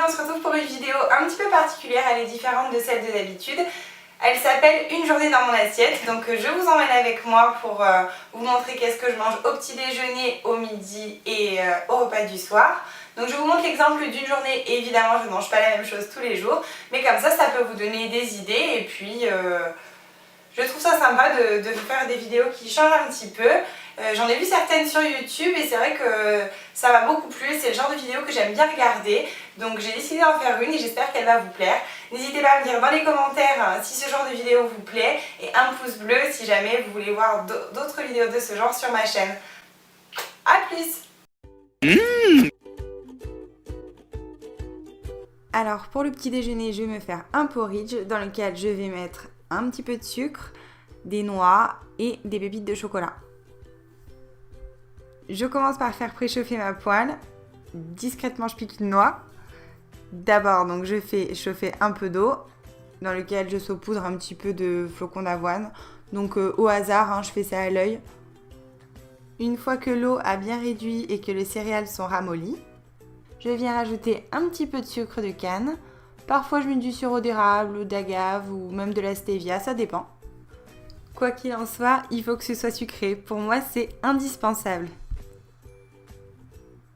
aujourd'hui on se retrouve pour une vidéo un petit peu particulière, elle est différente de celle de d'habitude. Elle s'appelle Une journée dans mon assiette, donc je vous emmène avec moi pour vous montrer qu'est-ce que je mange au petit déjeuner, au midi et au repas du soir. Donc je vous montre l'exemple d'une journée, évidemment je ne mange pas la même chose tous les jours, mais comme ça peut vous donner des idées et puis je trouve ça sympa de vous faire des vidéos qui changent un petit peu. J'en ai vu certaines sur YouTube et c'est vrai que ça m'a beaucoup plu, c'est le genre de vidéo que j'aime bien regarder. Donc j'ai décidé d'en faire une et j'espère qu'elle va vous plaire. N'hésitez pas à me dire dans les commentaires si ce genre de vidéo vous plaît et un pouce bleu si jamais vous voulez voir d'autres vidéos de ce genre sur ma chaîne. A plus! Alors pour le petit déjeuner, je vais me faire un porridge dans lequel je vais mettre un petit peu de sucre, des noix et des pépites de chocolat. Je commence par faire préchauffer ma poêle. Discrètement, je pique une noix. D'abord, donc je fais chauffer un peu d'eau dans lequel je saupoudre un petit peu de flocons d'avoine. Donc au hasard, je fais ça à l'œil. Une fois que l'eau a bien réduit et que les céréales sont ramollies, je viens rajouter un petit peu de sucre de canne. Parfois, je mets du sirop d'érable, d'agave ou même de la stevia, ça dépend. Quoi qu'il en soit, il faut que ce soit sucré. Pour moi, c'est indispensable.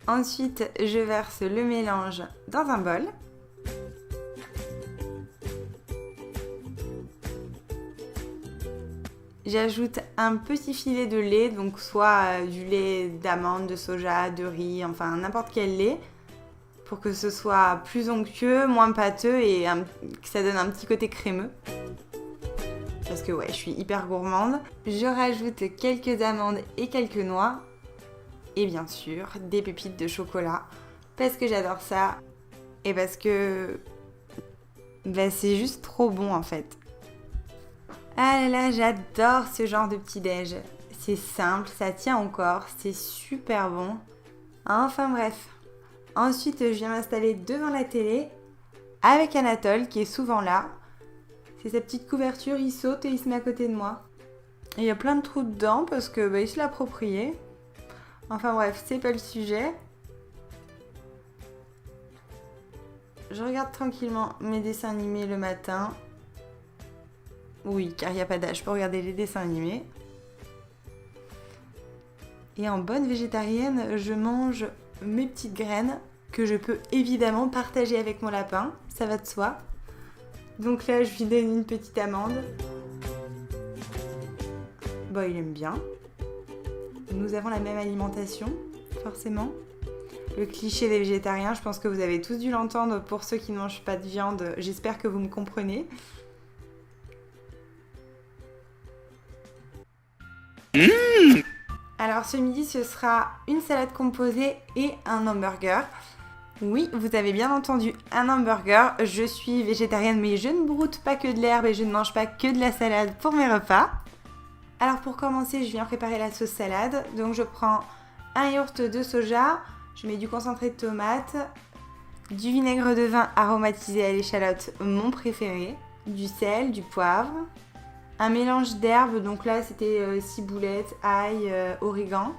Ensuite, je verse le mélange dans un bol. J'ajoute un petit filet de lait, donc soit du lait d'amande, de soja, de riz, enfin n'importe quel lait, pour que ce soit plus onctueux, moins pâteux et que ça donne un petit côté crémeux. Parce que ouais, je suis hyper gourmande. Je rajoute quelques amandes et quelques noix. Et bien sûr, des pépites de chocolat. Parce que j'adore ça. Et parce que c'est juste trop bon en fait. Ah là là, j'adore ce genre de petit-déj. C'est simple, ça tient au corps, c'est super bon. Enfin bref. Ensuite, je viens m'installer devant la télé avec Anatole qui est souvent là. C'est sa petite couverture, il saute et il se met à côté de moi. Et il y a plein de trous dedans parce que il se l'a approprié. Enfin bref, c'est pas le sujet. Je regarde tranquillement mes dessins animés le matin. Oui, car il n'y a pas d'âge pour regarder les dessins animés. Et en bonne végétarienne, je mange mes petites graines que je peux évidemment partager avec mon lapin, ça va de soi. Donc là, je lui donne une petite amande. Il aime bien. Nous avons la même alimentation, forcément. Le cliché des végétariens, je pense que vous avez tous dû l'entendre pour ceux qui ne mangent pas de viande. J'espère que vous me comprenez. Alors ce midi, ce sera une salade composée et un hamburger. Oui, vous avez bien entendu, un hamburger. Je suis végétarienne, mais je ne broute pas que de l'herbe et je ne mange pas que de la salade pour mes repas. Alors pour commencer, je viens préparer la sauce salade. Donc je prends un yaourt de soja, je mets du concentré de tomate, du vinaigre de vin aromatisé à l'échalote, mon préféré, du sel, du poivre, un mélange d'herbes, donc là c'était ciboulette, ail, origan.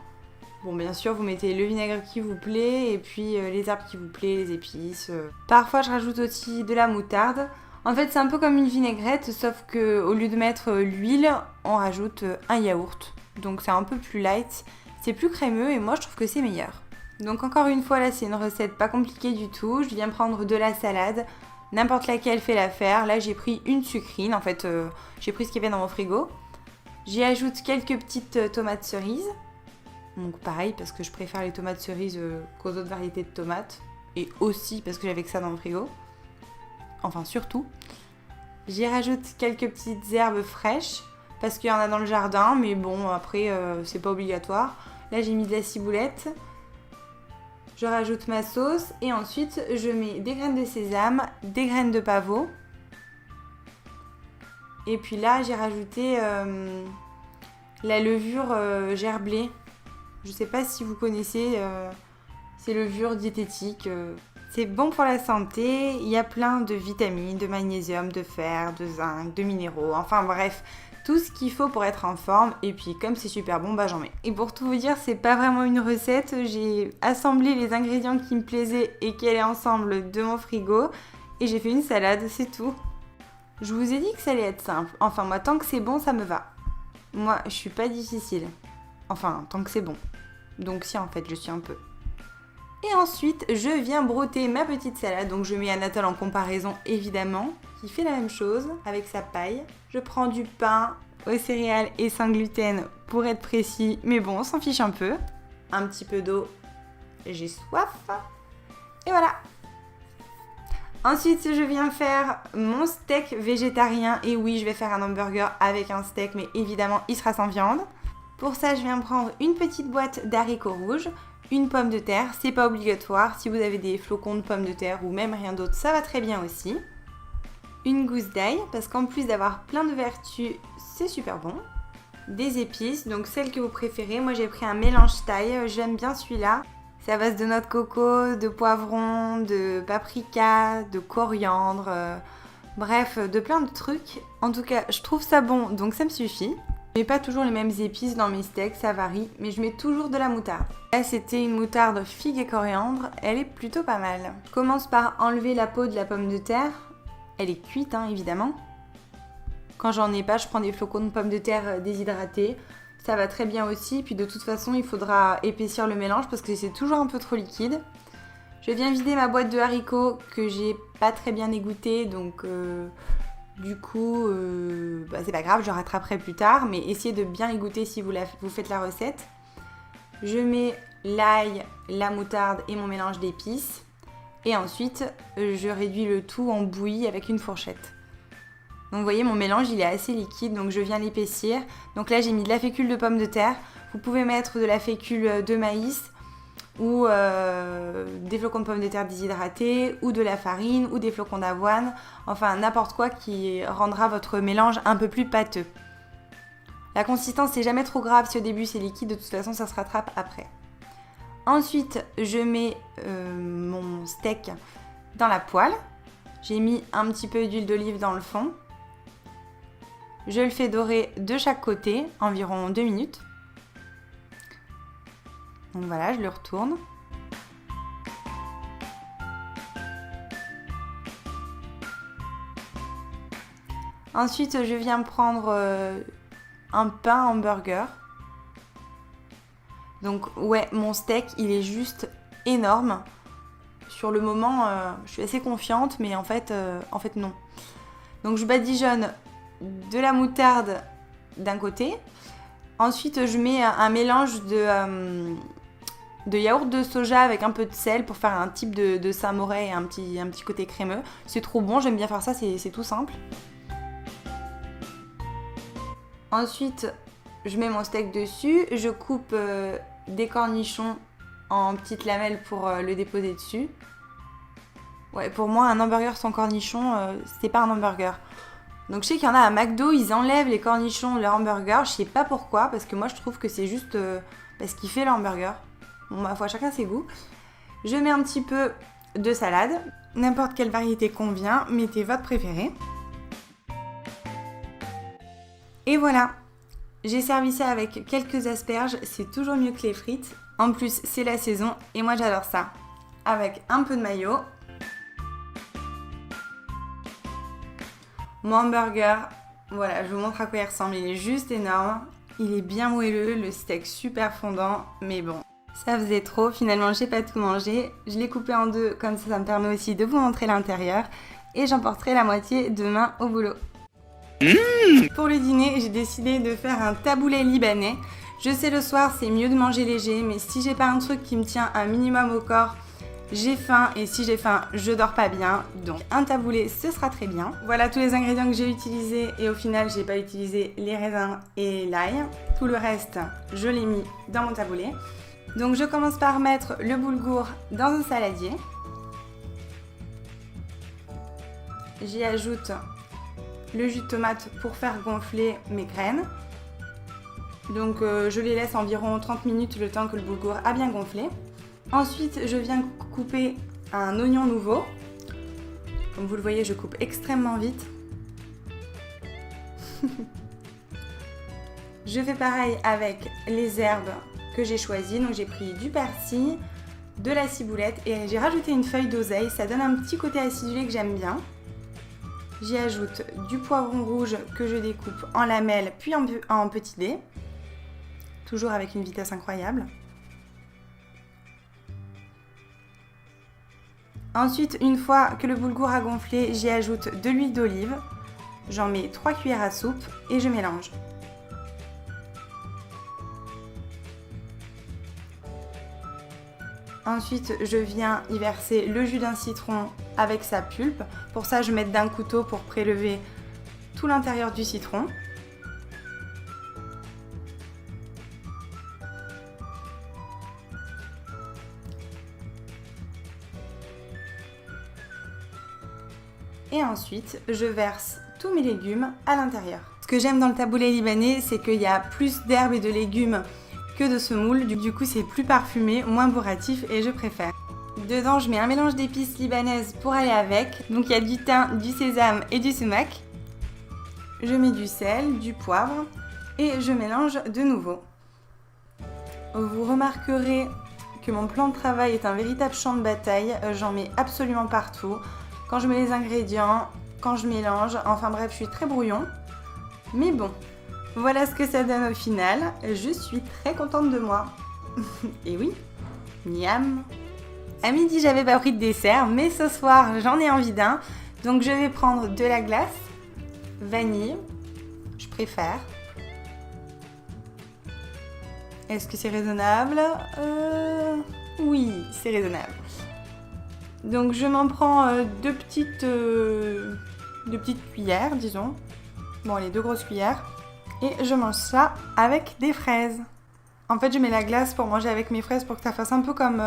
Bon, bien sûr, vous mettez le vinaigre qui vous plaît et puis les herbes qui vous plaît, les épices. Parfois, je rajoute aussi de la moutarde. En fait, c'est un peu comme une vinaigrette, sauf qu'au lieu de mettre l'huile, on rajoute un yaourt. Donc, c'est un peu plus light, c'est plus crémeux et moi, je trouve que c'est meilleur. Donc, encore une fois, là, c'est une recette pas compliquée du tout. Je viens prendre de la salade, n'importe laquelle fait l'affaire. Là, j'ai pris une sucrine. En fait, j'ai pris ce qu'il y avait dans mon frigo. J'y ajoute quelques petites tomates cerises. Donc pareil, parce que je préfère les tomates cerises qu'aux autres variétés de tomates. Et aussi parce que j'avais que ça dans mon frigo. Enfin, surtout. J'y rajoute quelques petites herbes fraîches. Parce qu'il y en a dans le jardin. Mais bon, après, c'est pas obligatoire. Là, j'ai mis de la ciboulette. Je rajoute ma sauce. Et ensuite, je mets des graines de sésame, des graines de pavot. Et puis là, j'ai rajouté la levure gerblée. Je sais pas si vous connaissez ces levures diététiques. C'est bon pour la santé, il y a plein de vitamines, de magnésium, de fer, de zinc, de minéraux, enfin bref, tout ce qu'il faut pour être en forme. Et puis comme c'est super bon, bah j'en mets. Et pour tout vous dire, c'est pas vraiment une recette. J'ai assemblé les ingrédients qui me plaisaient et qui allaient ensemble de mon frigo. Et j'ai fait une salade, c'est tout. Je vous ai dit que ça allait être simple. Enfin moi, tant que c'est bon, ça me va. Moi, je suis pas difficile. Enfin, tant que c'est bon. Donc si, en fait, je suis un peu. Et ensuite, je viens brouter ma petite salade. Donc je mets Anatole en comparaison, évidemment, qui fait la même chose avec sa paille. Je prends du pain aux céréales et sans gluten pour être précis. Mais bon, on s'en fiche un peu. Un petit peu d'eau. J'ai soif. Et voilà. Ensuite, je viens faire mon steak végétarien. Et oui, je vais faire un hamburger avec un steak, mais évidemment, il sera sans viande. Pour ça, je viens prendre une petite boîte d'haricots rouges, une pomme de terre, c'est pas obligatoire. Si vous avez des flocons de pommes de terre ou même rien d'autre, ça va très bien aussi. Une gousse d'ail, parce qu'en plus d'avoir plein de vertus, c'est super bon. Des épices, donc celles que vous préférez. Moi, j'ai pris un mélange thaï, j'aime bien celui-là. C'est à base de noix de coco, de poivron, de paprika, de coriandre, bref, de plein de trucs. En tout cas, je trouve ça bon, donc ça me suffit. Je mets pas toujours les mêmes épices dans mes steaks, ça varie, mais je mets toujours de la moutarde. Là, c'était une moutarde figue et coriandre, elle est plutôt pas mal. Je commence par enlever la peau de la pomme de terre. Elle est cuite, hein, évidemment. Quand j'en ai pas, je prends des flocons de pommes de terre déshydratés. Ça va très bien aussi, puis de toute façon, il faudra épaissir le mélange parce que c'est toujours un peu trop liquide. Je viens vider ma boîte de haricots que j'ai pas très bien égoutté, donc du coup, c'est pas grave, je rattraperai plus tard, mais essayez de bien égoutter si vous faites la recette. Je mets l'ail, la moutarde et mon mélange d'épices. Et ensuite, je réduis le tout en bouillie avec une fourchette. Donc vous voyez, mon mélange, il est assez liquide, donc je viens l'épaissir. Donc là, j'ai mis de la fécule de pomme de terre. Vous pouvez mettre de la fécule de maïs ou des flocons de pommes de terre déshydratés, ou de la farine, ou des flocons d'avoine. Enfin, n'importe quoi qui rendra votre mélange un peu plus pâteux. La consistance, c'est jamais trop grave. Si au début c'est liquide, de toute façon, ça se rattrape après. Ensuite, je mets mon steak dans la poêle. J'ai mis un petit peu d'huile d'olive dans le fond. Je le fais dorer de chaque côté, environ 2 minutes. Donc voilà, je le retourne. Ensuite, je viens prendre un pain hamburger. Donc ouais, mon steak, il est juste énorme. Sur le moment, je suis assez confiante, mais en fait non. Donc je badigeonne de la moutarde d'un côté. Ensuite, je mets un mélange de yaourt de soja avec un peu de sel pour faire un type de samouraï et un petit côté crémeux. C'est trop bon, j'aime bien faire ça, c'est tout simple. Ensuite, je mets mon steak dessus, je coupe des cornichons en petites lamelles pour le déposer dessus. Ouais, pour moi, un hamburger sans cornichons, c'est pas un hamburger. Donc je sais qu'il y en a à McDo, ils enlèvent les cornichons de leur hamburger. Je sais pas pourquoi, parce que moi je trouve que c'est juste ce qui fait le hamburger. Bon, ma foi, chacun ses goûts. Je mets un petit peu de salade. N'importe quelle variété convient, mettez votre préféré. Et voilà, j'ai servi ça avec quelques asperges, c'est toujours mieux que les frites. En plus, c'est la saison et moi j'adore ça. Avec un peu de mayo. Mon hamburger, voilà, je vous montre à quoi il ressemble. Il est juste énorme. Il est bien moelleux, le steak super fondant, mais bon, ça faisait trop. Finalement, j'ai pas tout mangé. Je l'ai coupé en deux, comme ça me permet aussi de vous montrer l'intérieur. Et j'emporterai la moitié demain au boulot. Pour le dîner, j'ai décidé de faire un taboulé libanais. Je sais, le soir, c'est mieux de manger léger, mais si j'ai pas un truc qui me tient un minimum au corps, j'ai faim, et si j'ai faim, je dors pas bien. Donc un taboulé, ce sera très bien. Voilà tous les ingrédients que j'ai utilisés, et au final, j'ai pas utilisé les raisins et l'ail. Tout le reste, je l'ai mis dans mon taboulé. Donc je commence par mettre le boulgour dans un saladier. J'y ajoute le jus de tomate pour faire gonfler mes graines. Donc je les laisse environ 30 minutes, le temps que le boulgour a bien gonflé. Ensuite, je viens couper un oignon nouveau. Comme vous le voyez, je coupe extrêmement vite. Je fais pareil avec les herbes que j'ai choisies. Donc j'ai pris du persil, de la ciboulette et j'ai rajouté une feuille d'oseille. Ça donne un petit côté acidulé que j'aime bien. J'y ajoute du poivron rouge que je découpe en lamelles puis en petits dés. Toujours avec une vitesse incroyable. Ensuite, une fois que le boulgour a gonflé, j'y ajoute de l'huile d'olive. J'en mets 3 cuillères à soupe et je mélange. Ensuite, je viens y verser le jus d'un citron avec sa pulpe. Pour ça, je m'aide d'un couteau pour prélever tout l'intérieur du citron. Et ensuite, je verse tous mes légumes à l'intérieur. Ce que j'aime dans le taboulé libanais, c'est qu'il y a plus d'herbes et de légumes que de semoule. Du coup, c'est plus parfumé, moins bourratif et je préfère. Dedans, je mets un mélange d'épices libanaises pour aller avec. Donc, il y a du thym, du sésame et du sumac. Je mets du sel, du poivre et je mélange de nouveau. Vous remarquerez que mon plan de travail est un véritable champ de bataille. J'en mets absolument partout. Quand je mets les ingrédients, quand je mélange, enfin bref, je suis très brouillon. Mais bon, voilà ce que ça donne au final. Je suis très contente de moi. Et oui, miam. À midi, j'avais pas pris de dessert, mais ce soir, j'en ai envie d'un. Donc je vais prendre de la glace, vanille, je préfère. Est-ce que c'est raisonnable ? Oui, c'est raisonnable. Donc je m'en prends deux petites cuillères, disons. Bon, allez, 2 grosses cuillères. Et je mange ça avec des fraises. En fait, je mets la glace pour manger avec mes fraises pour que ça fasse un peu comme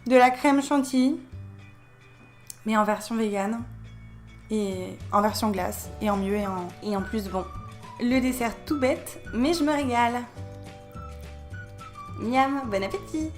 de la crème chantilly. Mais en version végane. Et en version glace. Et en mieux et en plus bon. Le dessert tout bête, mais je me régale. Miam, bon appétit!